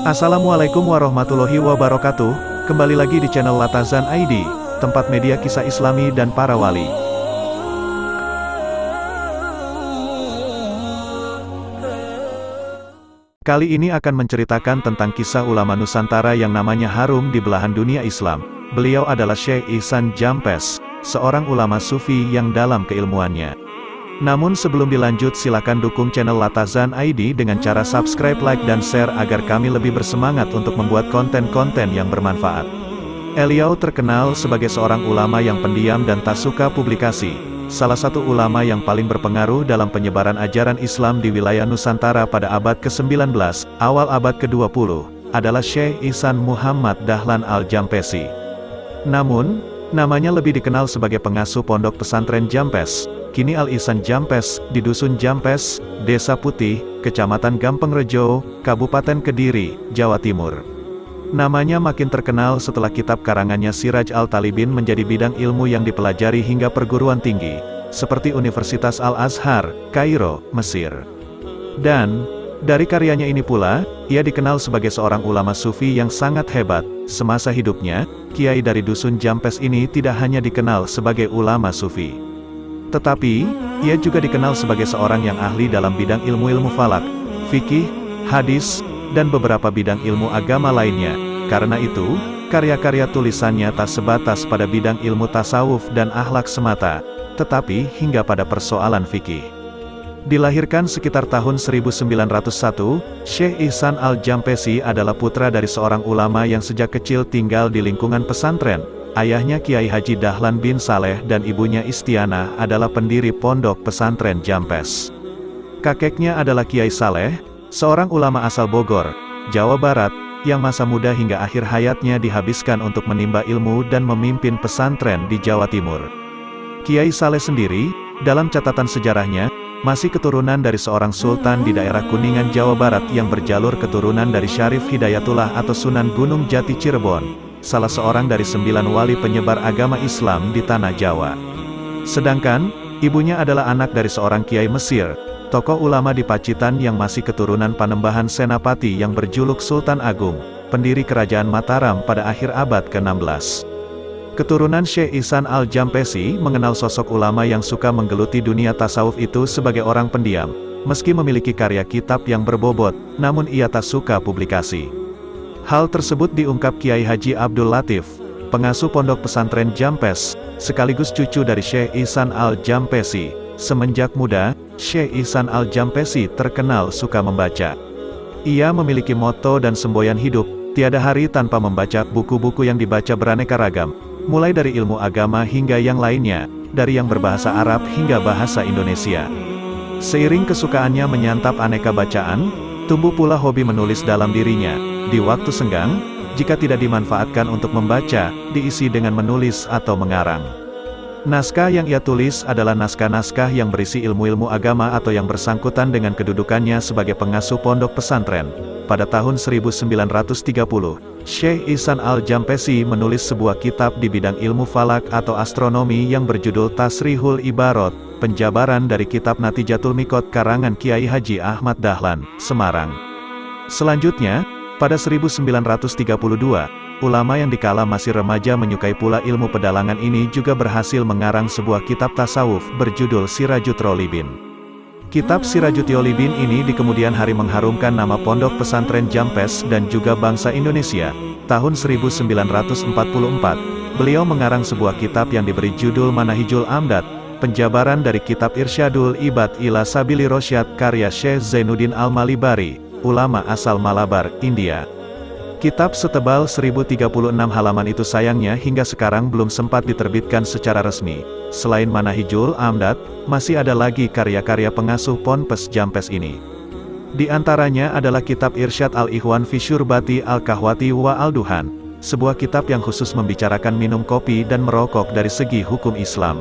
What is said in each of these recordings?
Assalamualaikum warahmatullahi wabarakatuh. Kembali lagi di channel Latazan ID, tempat media kisah Islami dan para wali. Kali ini akan menceritakan tentang kisah ulama Nusantara yang namanya harum di belahan dunia Islam. Beliau adalah Syekh Ihsan Djampes, seorang ulama sufi yang dalam keilmuannya. Namun sebelum dilanjut, silakan dukung channel Latazan ID dengan cara subscribe, like, dan share agar kami lebih bersemangat untuk membuat konten-konten yang bermanfaat. Beliau terkenal sebagai seorang ulama yang pendiam dan tak suka publikasi. Salah satu ulama yang paling berpengaruh dalam penyebaran ajaran Islam di wilayah Nusantara pada abad ke-19, awal abad ke-20, adalah Syekh Ihsan Muhammad Dahlan Al-Djampesi. Namun, namanya lebih dikenal sebagai pengasuh pondok pesantren Djampes, kini Al-Ihsan Djampes, di Dusun Djampes, Desa Putih, Kecamatan Gampengrejo, Kabupaten Kediri, Jawa Timur. Namanya makin terkenal setelah kitab karangannya Siraj Al-Talibin menjadi bidang ilmu yang dipelajari hingga perguruan tinggi, seperti Universitas Al-Azhar, Kairo, Mesir. Dan, dari karyanya ini pula, ia dikenal sebagai seorang ulama sufi yang sangat hebat. Semasa hidupnya, kiai dari Dusun Djampes ini tidak hanya dikenal sebagai ulama sufi, tetapi, ia juga dikenal sebagai seorang yang ahli dalam bidang ilmu-ilmu falak, fikih, hadis, dan beberapa bidang ilmu agama lainnya. Karena itu, karya-karya tulisannya tak sebatas pada bidang ilmu tasawuf dan akhlak semata, tetapi hingga pada persoalan fikih. Dilahirkan sekitar tahun 1901, Syekh Ihsan Al-Djampesi adalah putra dari seorang ulama yang sejak kecil tinggal di lingkungan pesantren. Ayahnya Kiai Haji Dahlan bin Saleh dan ibunya Istianah adalah pendiri pondok pesantren Djampes. Kakeknya adalah Kiai Saleh, seorang ulama asal Bogor, Jawa Barat, yang masa muda hingga akhir hayatnya dihabiskan untuk menimba ilmu dan memimpin pesantren di Jawa Timur. Kiai Saleh sendiri, dalam catatan sejarahnya, masih keturunan dari seorang sultan di daerah Kuningan, Jawa Barat yang berjalur keturunan dari Syarif Hidayatullah atau Sunan Gunung Jati Cirebon, salah seorang dari 9 wali penyebar agama Islam di tanah Jawa. Sedangkan, ibunya adalah anak dari seorang kiai Mesir, tokoh ulama di Pacitan yang masih keturunan Panembahan Senapati yang berjuluk Sultan Agung, pendiri kerajaan Mataram pada akhir abad ke-16. Keturunan Syekh Ihsan Al-Djampesi mengenal sosok ulama yang suka menggeluti dunia tasawuf itu sebagai orang pendiam. Meski memiliki karya kitab yang berbobot, namun ia tak suka publikasi. Hal tersebut diungkap Kiai Haji Abdul Latif, pengasuh pondok pesantren Djampes, sekaligus cucu dari Syekh Ihsan Al-Djampesi. Semenjak muda, Syekh Ihsan Al-Djampesi terkenal suka membaca. Ia memiliki moto dan semboyan hidup, tiada hari tanpa membaca. Buku-buku yang dibaca beraneka ragam, mulai dari ilmu agama hingga yang lainnya, dari yang berbahasa Arab hingga bahasa Indonesia. Seiring kesukaannya menyantap aneka bacaan, tumbuh pula hobi menulis dalam dirinya. Di waktu senggang, jika tidak dimanfaatkan untuk membaca, diisi dengan menulis atau mengarang. Naskah yang ia tulis adalah naskah-naskah yang berisi ilmu-ilmu agama atau yang bersangkutan dengan kedudukannya sebagai pengasuh pondok pesantren. Pada tahun 1930, Syekh Ihsan Al-Djampesi menulis sebuah kitab di bidang ilmu falak atau astronomi yang berjudul Tasrihul Ibarat, penjabaran dari kitab Natijatul Miqat karangan Kiai Haji Ahmad Dahlan, Semarang. Selanjutnya, pada 1932, ulama yang dikala masih remaja menyukai pula ilmu pedalangan ini juga berhasil mengarang sebuah kitab tasawuf berjudul Sirajut Tolibin. Kitab Sirajut Tolibin ini di kemudian hari mengharumkan nama pondok pesantren Djampes dan juga bangsa Indonesia. Tahun 1944, beliau mengarang sebuah kitab yang diberi judul Manahijul Amdad, penjabaran dari kitab Irsyadul Ibad ila Sabili Rosyad karya Syekh Zainuddin Al-Malibari, ulama asal Malabar, India. Kitab setebal 1036 halaman itu sayangnya hingga sekarang belum sempat diterbitkan secara resmi. Selain Manahijul Amdad, masih ada lagi karya-karya pengasuh Ponpes Djampes ini. Di antaranya adalah kitab Irsyad Al-Ikhwan fi Syurbati Al-Kahwati wa Al-Duhan, sebuah kitab yang khusus membicarakan minum kopi dan merokok dari segi hukum Islam.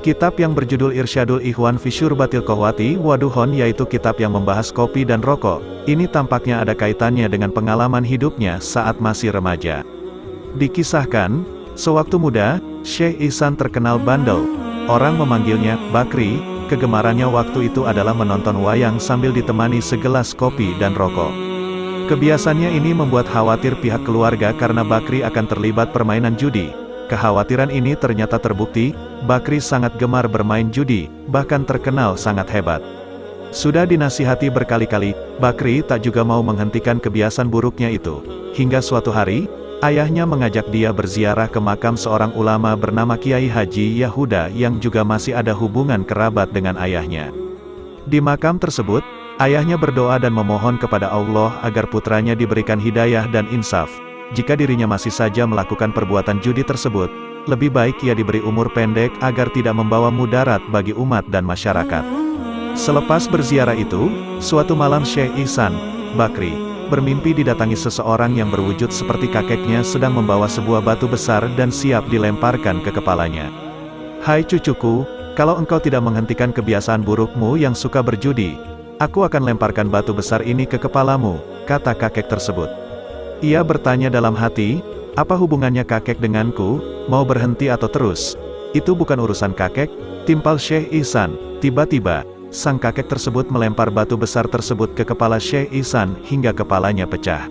Kitab yang berjudul Irsyadul Ikhwan fi Syurbatil Kahwati wa Duhon yaitu kitab yang membahas kopi dan rokok. Ini tampaknya ada kaitannya dengan pengalaman hidupnya saat masih remaja. Dikisahkan, sewaktu muda, Syekh Ihsan terkenal bandel. Orang memanggilnya Bakri. Kegemarannya waktu itu adalah menonton wayang sambil ditemani segelas kopi dan rokok. Kebiasaannya ini membuat khawatir pihak keluarga karena Bakri akan terlibat permainan judi. Kekhawatiran ini ternyata terbukti, Bakri sangat gemar bermain judi, bahkan terkenal sangat hebat. Sudah dinasihati berkali-kali, Bakri tak juga mau menghentikan kebiasaan buruknya itu. Hingga suatu hari, ayahnya mengajak dia berziarah ke makam seorang ulama bernama Kiai Haji Yahuda yang juga masih ada hubungan kerabat dengan ayahnya. Di makam tersebut, ayahnya berdoa dan memohon kepada Allah agar putranya diberikan hidayah dan insaf. Jika dirinya masih saja melakukan perbuatan judi tersebut, lebih baik ia diberi umur pendek agar tidak membawa mudarat bagi umat dan masyarakat. Selepas berziarah itu, suatu malam Syekh Ihsan, Bakri, bermimpi didatangi seseorang yang berwujud seperti kakeknya sedang membawa sebuah batu besar dan siap dilemparkan ke kepalanya. "Hai cucuku, kalau engkau tidak menghentikan kebiasaan burukmu yang suka berjudi, aku akan lemparkan batu besar ini ke kepalamu," kata kakek tersebut. Ia bertanya dalam hati, apa hubungannya kakek denganku, mau berhenti atau terus? Itu bukan urusan kakek, timpal Syekh Ihsan. Tiba-tiba, sang kakek tersebut melempar batu besar tersebut ke kepala Syekh Ihsan hingga kepalanya pecah.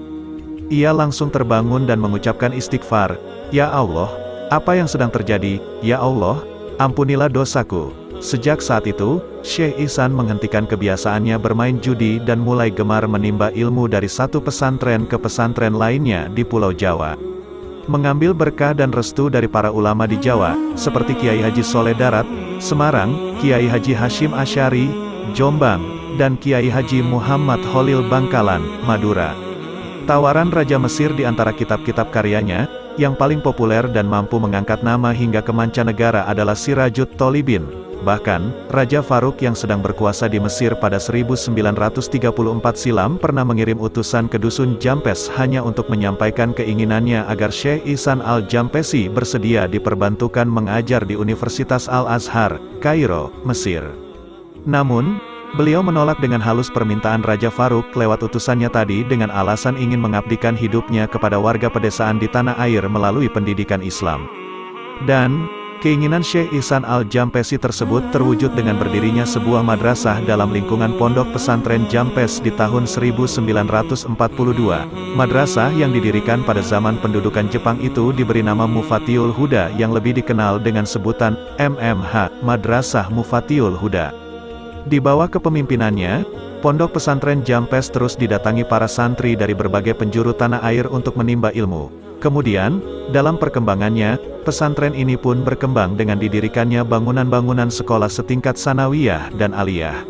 Ia langsung terbangun dan mengucapkan istighfar, "Ya Allah, apa yang sedang terjadi? Ya Allah, ampunilah dosaku." Sejak saat itu, Syekh Ihsan menghentikan kebiasaannya bermain judi dan mulai gemar menimba ilmu dari satu pesantren ke pesantren lainnya di Pulau Jawa. Mengambil berkah dan restu dari para ulama di Jawa, seperti Kiai Haji Soleh Darat, Semarang, Kiai Haji Hashim Asy'ari, Jombang, dan Kiai Haji Muhammad Khalil Bangkalan, Madura. Tawaran Raja Mesir di antara kitab-kitab karyanya, yang paling populer dan mampu mengangkat nama hingga ke mancanegara adalah Sirajut Tolibin. Bahkan, Raja Farouk yang sedang berkuasa di Mesir pada 1934 silam pernah mengirim utusan ke dusun Jampes hanya untuk menyampaikan keinginannya agar Syekh Ihsan Al-Jampesi bersedia diperbantukan mengajar di Universitas Al-Azhar, Kairo, Mesir. Namun, beliau menolak dengan halus permintaan Raja Farouk lewat utusannya tadi dengan alasan ingin mengabdikan hidupnya kepada warga pedesaan di tanah air melalui pendidikan Islam. Dan, keinginan Syekh Ihsan Al-Jampesi tersebut terwujud dengan berdirinya sebuah madrasah dalam lingkungan pondok pesantren Jampes di tahun 1942. Madrasah yang didirikan pada zaman pendudukan Jepang itu diberi nama Mufatiul Huda yang lebih dikenal dengan sebutan MMH, Madrasah Mufatiul Huda. Di bawah kepemimpinannya, pondok pesantren Jampes terus didatangi para santri dari berbagai penjuru tanah air untuk menimba ilmu. Kemudian, dalam perkembangannya, pesantren ini pun berkembang dengan didirikannya bangunan-bangunan sekolah setingkat sanawiyah dan aliyah.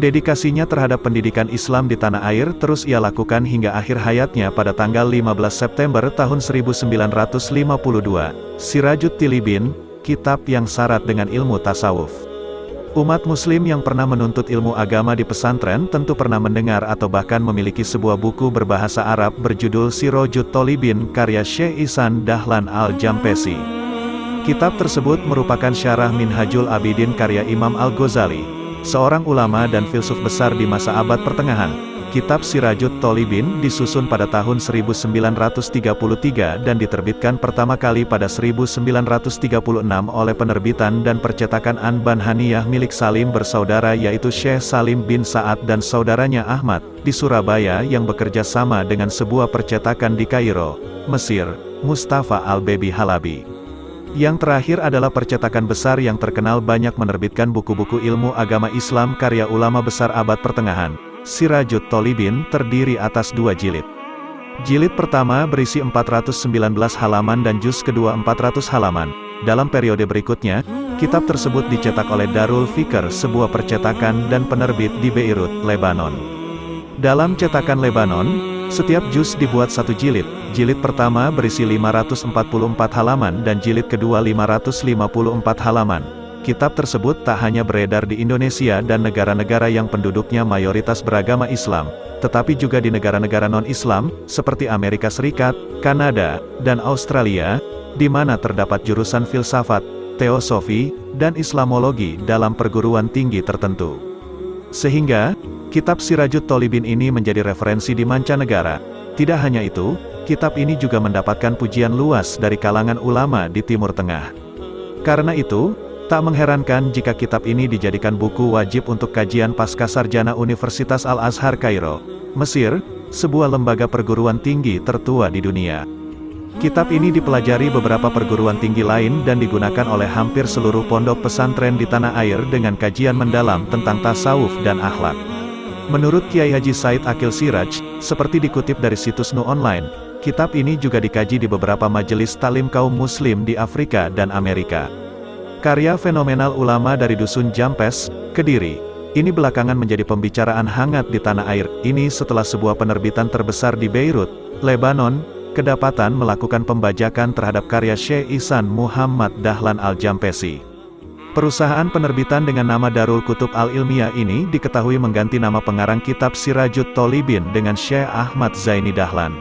Dedikasinya terhadap pendidikan Islam di tanah air terus ia lakukan hingga akhir hayatnya pada tanggal 15 September tahun 1952. Sirajut Tilibin, kitab yang syarat dengan ilmu tasawuf. Umat muslim yang pernah menuntut ilmu agama di pesantren tentu pernah mendengar atau bahkan memiliki sebuah buku berbahasa Arab berjudul Sirajut Tolibin karya Syekh Ihsan Dahlan Al-Jampesi. Kitab tersebut merupakan syarah Minhajul Abidin karya Imam Al-Ghazali, seorang ulama dan filsuf besar di masa abad pertengahan. Kitab Sirajut Tolibin disusun pada tahun 1933 dan diterbitkan pertama kali pada 1936 oleh penerbitan dan percetakan An-Banhaniyah milik Salim bersaudara yaitu Syekh Salim bin Sa'ad dan saudaranya Ahmad, di Surabaya yang bekerja sama dengan sebuah percetakan di Kairo, Mesir, Mustafa Al-Bebi Halabi. Yang terakhir adalah percetakan besar yang terkenal banyak menerbitkan buku-buku ilmu agama Islam karya ulama besar abad pertengahan. Sirajut Tolibin terdiri atas 2 jilid. Jilid pertama berisi 419 halaman dan juz kedua 400 halaman. Dalam periode berikutnya, kitab tersebut dicetak oleh Darul Fikr, sebuah percetakan dan penerbit di Beirut, Lebanon. Dalam cetakan Lebanon, setiap juz dibuat 1 jilid. Jilid pertama berisi 544 halaman dan jilid kedua 554 halaman. Kitab tersebut tak hanya beredar di Indonesia dan negara-negara yang penduduknya mayoritas beragama Islam, tetapi juga di negara-negara non-Islam, seperti Amerika Serikat, Kanada, dan Australia, di mana terdapat jurusan filsafat, teosofi, dan Islamologi dalam perguruan tinggi tertentu. Sehingga, kitab Sirajut Tolibin ini menjadi referensi di mancanegara. Tidak hanya itu, kitab ini juga mendapatkan pujian luas dari kalangan ulama di Timur Tengah. Karena itu, tak mengherankan jika kitab ini dijadikan buku wajib untuk kajian pascasarjana Universitas Al-Azhar Kairo, Mesir, sebuah lembaga perguruan tinggi tertua di dunia. Kitab ini dipelajari beberapa perguruan tinggi lain dan digunakan oleh hampir seluruh pondok pesantren di tanah air dengan kajian mendalam tentang tasawuf dan akhlak. Menurut Kiai Haji Said Akil Siraj, seperti dikutip dari situs Nu Online, kitab ini juga dikaji di beberapa majelis taklim kaum muslim di Afrika dan Amerika. Karya fenomenal ulama dari Dusun Jampes, Kediri, ini belakangan menjadi pembicaraan hangat di tanah air ini setelah sebuah penerbitan terbesar di Beirut, Lebanon, kedapatan melakukan pembajakan terhadap karya Syekh Ihsan Muhammad Dahlan Al-Jampesi. Perusahaan penerbitan dengan nama Darul Kutub Al-Ilmiyah ini diketahui mengganti nama pengarang kitab Sirajut Tolibin dengan Syekh Ahmad Zaini Dahlan.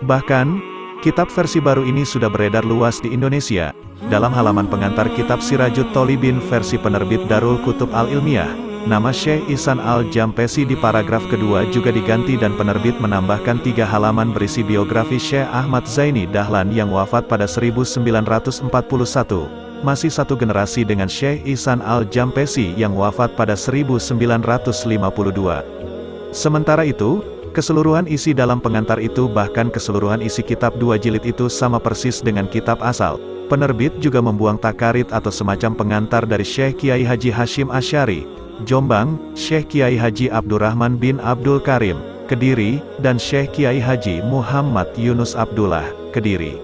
Bahkan, kitab versi baru ini sudah beredar luas di Indonesia. Dalam halaman pengantar kitab Sirajut Tolibin versi penerbit Darul Kutub Al-Ilmiyah, nama Syekh Ihsan Al-Jampesi di paragraf kedua juga diganti dan penerbit menambahkan 3 halaman berisi biografi Syekh Ahmad Zaini Dahlan yang wafat pada 1941, masih satu generasi dengan Syekh Ihsan Al-Jampesi yang wafat pada 1952. Sementara itu, keseluruhan isi dalam pengantar itu bahkan keseluruhan isi kitab 2 jilid itu sama persis dengan kitab asal. Penerbit juga membuang takarit atau semacam pengantar dari Syekh Kiai Haji Hashim Asy'ari, Jombang, Syekh Kiai Haji Abdurrahman bin Abdul Karim, Kediri, dan Syekh Kiai Haji Muhammad Yunus Abdullah, Kediri.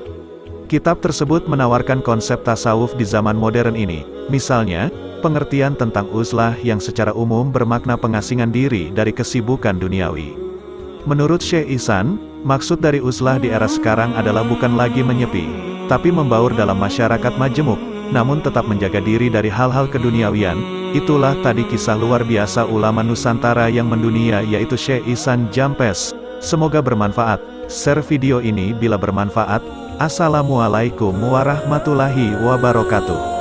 Kitab tersebut menawarkan konsep tasawuf di zaman modern ini, misalnya, pengertian tentang uzlah yang secara umum bermakna pengasingan diri dari kesibukan duniawi. Menurut Syekh Ihsan, maksud dari uzlah di era sekarang adalah bukan lagi menyepi, tapi membaur dalam masyarakat majemuk, namun tetap menjaga diri dari hal-hal keduniawian. Itulah tadi kisah luar biasa ulama Nusantara yang mendunia yaitu Syekh Ihsan Jampes. Semoga bermanfaat. Share video ini bila bermanfaat. Assalamualaikum warahmatullahi wabarakatuh.